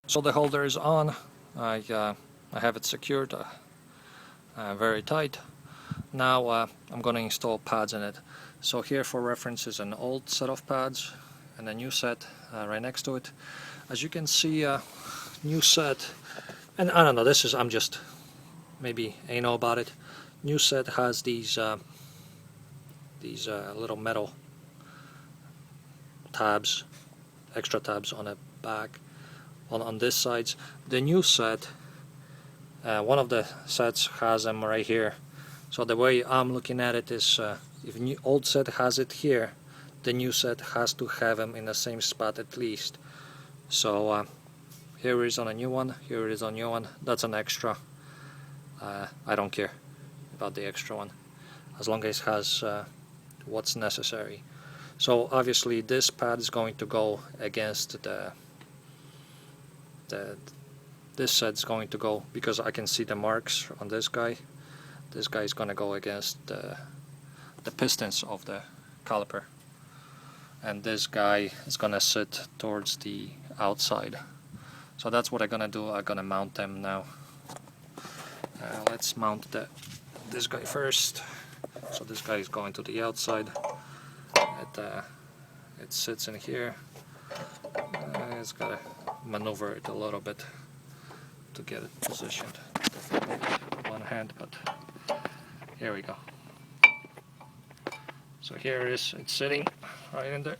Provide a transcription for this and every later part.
So the holder is on. I have it secured very tight. Now I'm going to install pads in it. So here for reference is an old set of pads and a new set right next to it. As you can see, new set, and I don't know, this is, I'm just maybe anal about it. New set has these little metal tabs, extra tabs on the back, on this side. The new set, one of the sets has them right here. So the way I'm looking at it is, if new old set has it here, the new set has to have them in the same spot at least. So here it is on a new one, here it is on a new one. That's an extra. I don't care about the extra one, as long as it has what's necessary. So obviously this pad is going to go against this set's going to go, because I can see the marks on this guy. This guy is going to go against the pistons of the caliper, and this guy is going to sit towards the outside. So that's what I'm going to do. I'm going to mount them now. Let's mount this guy first. So this guy is going to the outside. It sits in here. It's got to maneuver it a little bit to get it positioned. Definitely one hand, but here we go. So here it is, it's sitting right in there.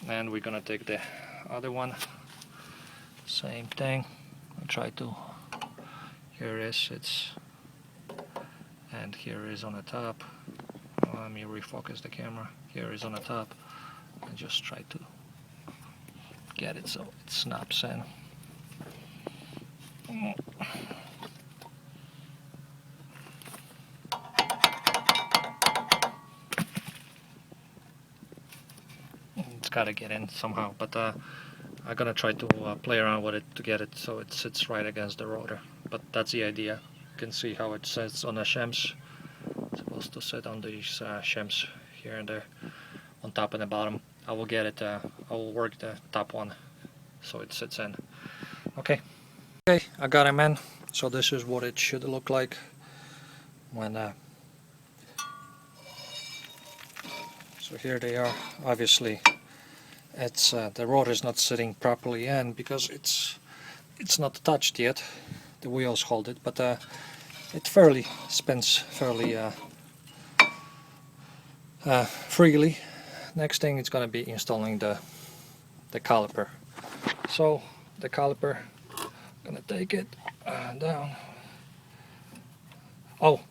And we're gonna take the other one, same thing. I'll try to, here it is, and here it is on the top. Let me refocus the camera. Here it is on the top, and just try to get it so it snaps in. It's got to get in somehow, but I'm gonna try to play around with it to get it so it sits right against the rotor. But that's the idea. You can see how it sits on the shims. It's supposed to sit on these shims here and there, on top and the bottom. I will get it. I will work the top one so it sits in. Okay, I got him in. So this is what it should look like when. So here they are. Obviously, it's the rotor is not sitting properly in because it's not touched yet. The wheels hold it, but it fairly spins fairly freely. Next thing, it's going to be installing the caliper. So the caliper, I'm going to take it down. Oh,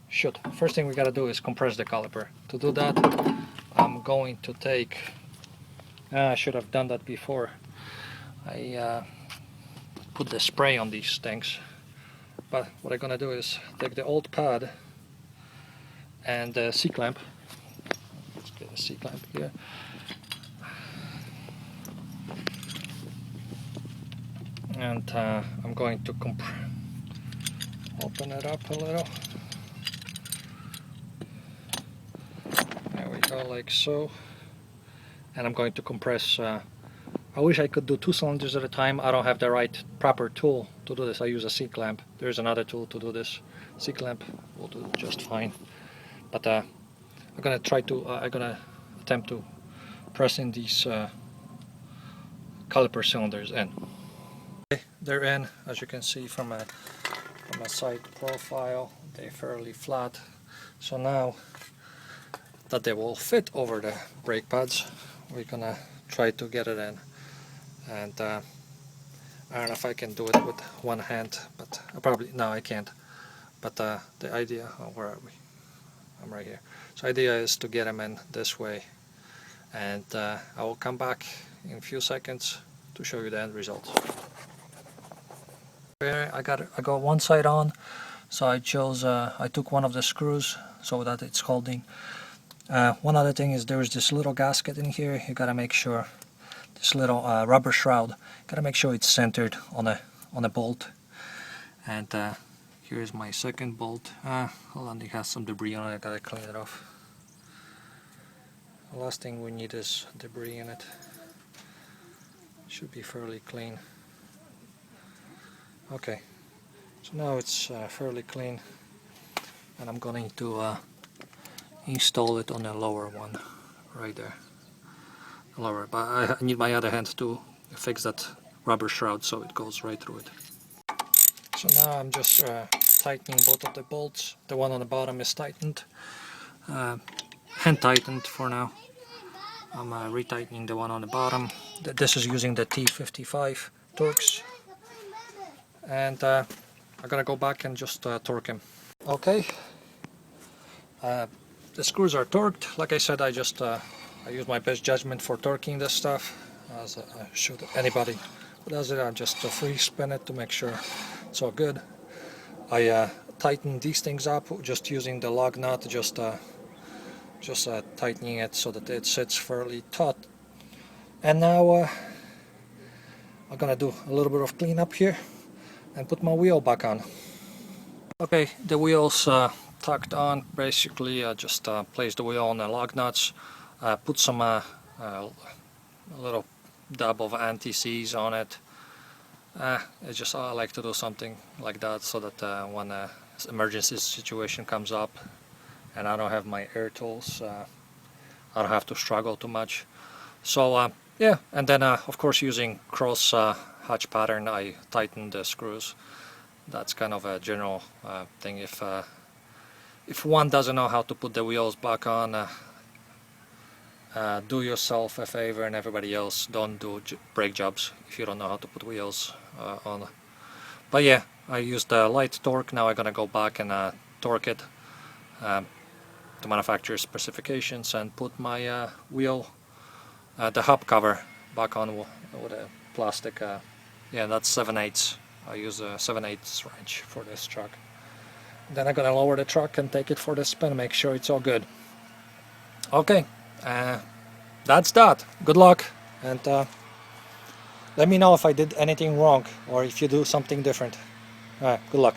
shoot! First thing we got to do is compress the caliper. To do that, I'm going to take. I should have done that before. I put the spray on these things. But what I'm gonna do is take the old pad and the C-clamp. Let's get a C-clamp here. And I'm going to open it up a little. There we go, like so. And I'm going to compress. I wish I could do 2 cylinders at a time. I don't have the right proper tool to do this. I use a C-clamp. There's another tool to do this. C-clamp will do just fine. But I'm gonna try to. I'm gonna attempt to press in these caliper cylinders in. Okay, they're in. As you can see from a side profile, they're fairly flat. So now that they will fit over the brake pads, we're gonna try to get it in. And I don't know if I can do it with one hand, but no, I can't. But the idea, where are we? I'm right here. So the idea is to get them in this way, and I will come back in a few seconds to show you the end results. I got one side on, so I took one of the screws so that it's holding. One other thing is there is this little gasket in here. You gotta make sure, this little rubber shroud, gotta make sure it's centered on a bolt. And here's my second bolt. Hold on, it has some debris on it. I gotta clean it off. The last thing we need is debris in it. Should be fairly clean. Okay, so now it's fairly clean, and I'm going to install it on the lower one right there. Lower, but I need my other hand to fix that rubber shroud so it goes right through it. So now I'm just tightening both of the bolts. The one on the bottom is tightened, hand tightened for now. I'm retightening the one on the bottom. This is using the T55 Torx, and I'm gonna go back and just torque him. Okay, the screws are torqued. Like I said, I just I use my best judgment for torquing this stuff, as I should anybody who does it. I just free spin it to make sure it's all good. I tighten these things up just using the lug nut, just tightening it so that it sits fairly taut. And now I'm gonna do a little bit of cleanup here and put my wheel back on. Okay, the wheel's tucked on. Basically, I just place the wheel on the lug nuts, put some a little dab of anti-seize on it. It's just I like to do something like that so that when an emergency situation comes up and I don't have my air tools, I don't have to struggle too much. So yeah, and then of course using cross hatch pattern, I tighten the screws. That's kind of a general thing. If one doesn't know how to put the wheels back on, do yourself a favor and everybody else, don't do brake jobs if you don't know how to put wheels on. But yeah, I used the light torque. Now I'm gonna go back and torque it to manufacturer's specifications and put my wheel, the hub cover back on with a plastic. Yeah, that's 7/8. I use a 7/8 wrench for this truck. Then I'm gonna lower the truck and take it for the spin, make sure it's all good. Okay, that's that. Good luck, and let me know if I did anything wrong or if you do something different. Alright, good luck.